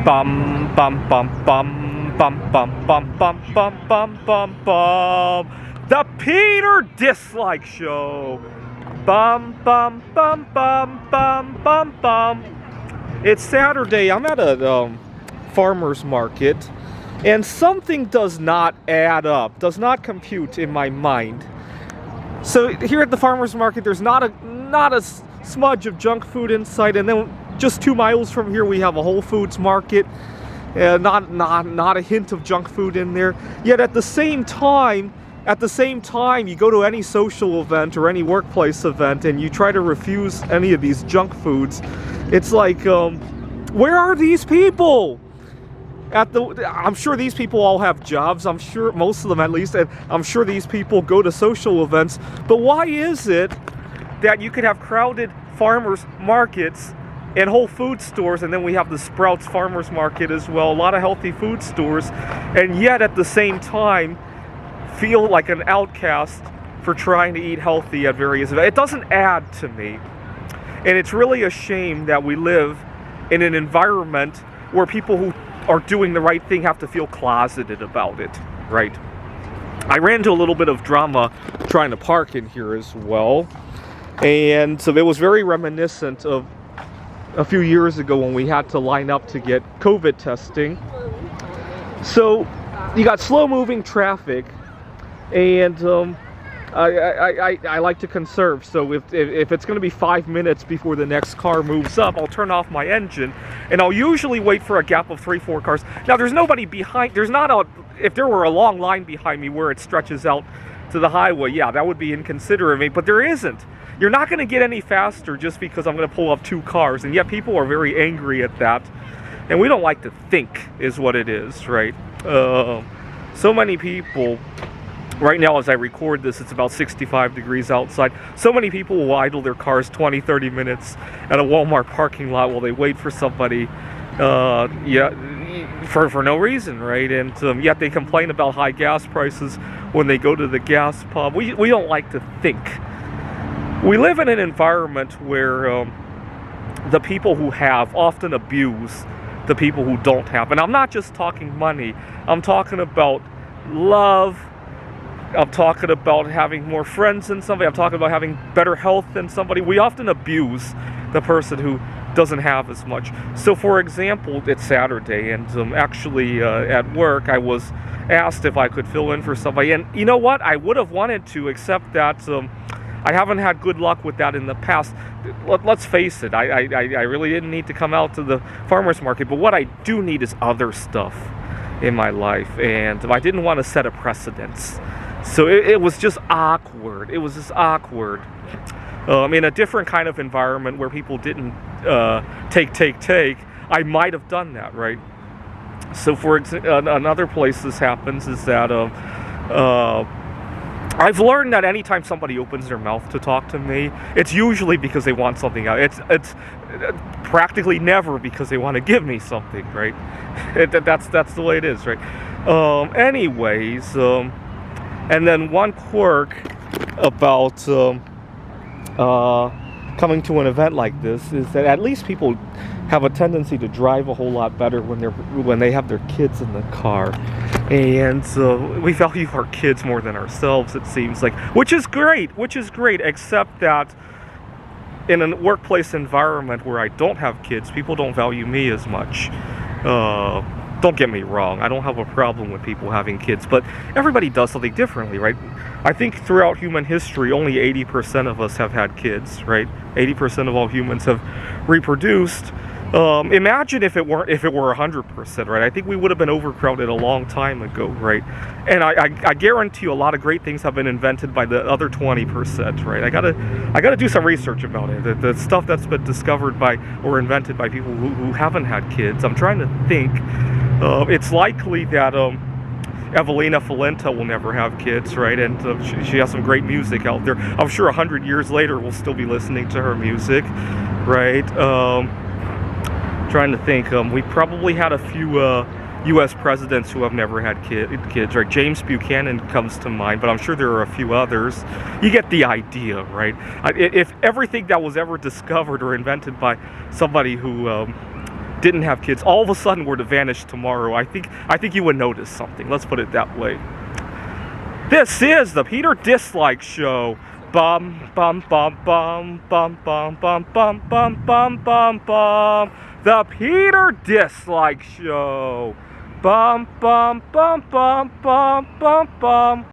Bum bum bum bum bum bum bum bum bum bum bum bum. The Peter Dislike Show. Bum bum bum bum bum bum bum. It's Saturday. I'm at a farmer's market, and something does not add up, does not compute in my mind. So here at the farmer's market, there's not a smudge of junk food in sight, and then just 2 miles from here we have a Whole Foods market. Not a hint of junk food in there. Yet at the same time, you go to any social event or any workplace event and you try to refuse any of these junk foods. It's like, where are these people? I'm sure these people all have jobs. I'm sure most of them, at least, and I'm sure these people go to social events. But why is it that you could have crowded farmers markets and Whole Food stores, and then we have the Sprouts Farmers Market as well, a lot of healthy food stores, and yet at the same time feel like an outcast for trying to eat healthy at various events? It doesn't add to me. And it's really a shame that we live in an environment where people who are doing the right thing have to feel closeted about it, right? I ran into a little bit of drama trying to park in here as well, and so it was very reminiscent of a few years ago when we had to line up to get COVID testing. So you got slow-moving traffic, and I like to conserve. So if it's going to be 5 minutes before the next car moves up, I'll turn off my engine, and I'll usually wait for a gap of 3-4 cars. Now there's nobody behind. If there were a long line behind me where it stretches out to the highway, yeah, that would be inconsiderate of me. But there isn't. You're not going to get any faster just because I'm going to pull up 2 cars, and yet people are very angry at that. And we don't like to think, is what it is, right? So many people, right now as I record this, it's about 65 degrees outside. So many people will idle their cars 20, 30 minutes at a Walmart parking lot while they wait for somebody, for no reason, right? And yet they complain about high gas prices when they go to the gas pump. We don't like to think. We live in an environment where the people who have often abuse the people who don't have. And I'm not just talking money. I'm talking about love. I'm talking about having more friends than somebody. I'm talking about having better health than somebody. We often abuse the person who doesn't have as much. So for example, it's Saturday, and actually at work I was asked if I could fill in for somebody. And you know what? I would have wanted to, except that I haven't had good luck with that in the past. Let's face it, I really didn't need to come out to the farmer's market, but what I do need is other stuff in my life, and I didn't want to set a precedence. So it was just awkward. It was just awkward. In a different kind of environment where people didn't take, I might have done that, right? So for another place this happens is that I've learned that anytime somebody opens their mouth to talk to me, it's usually because they want something out. It's practically never because they want to give me something, right? That's the way it is, right? Anyways, and then one quirk about coming to an event like this is that at least people have a tendency to drive a whole lot better when they have their kids in the car. And we value our kids more than ourselves, it seems like, which is great, except that in a workplace environment where I don't have kids, people don't value me as much. Don't get me wrong, I don't have a problem with people having kids, but everybody does something differently, right? I think throughout human history, only 80% of us have had kids, right? 80% of all humans have reproduced. Imagine if it were 100%, right? I think we would have been overcrowded a long time ago, right? And I guarantee you a lot of great things have been invented by the other 20%, right? I gotta do some research about it. The stuff that's been discovered by or invented by people who haven't had kids. I'm trying to think. It's likely that Evelina Folenta will never have kids, right? And she has some great music out there. I'm sure 100 years later we'll still be listening to her music, right? Trying to think. We probably had a few U.S. presidents who have never had kids, right? James Buchanan comes to mind, but I'm sure there are a few others. You get the idea, right? If everything that was ever discovered or invented by somebody who didn't have kids, all of a sudden were to vanish tomorrow, I think you would notice something. Let's put it that way. This is the Peter Dislike Show. Bum bum bum bum bum bum bum bum bum bum bum bum. The Peter Dislike Show. Bum bum bum bum bum bum bum.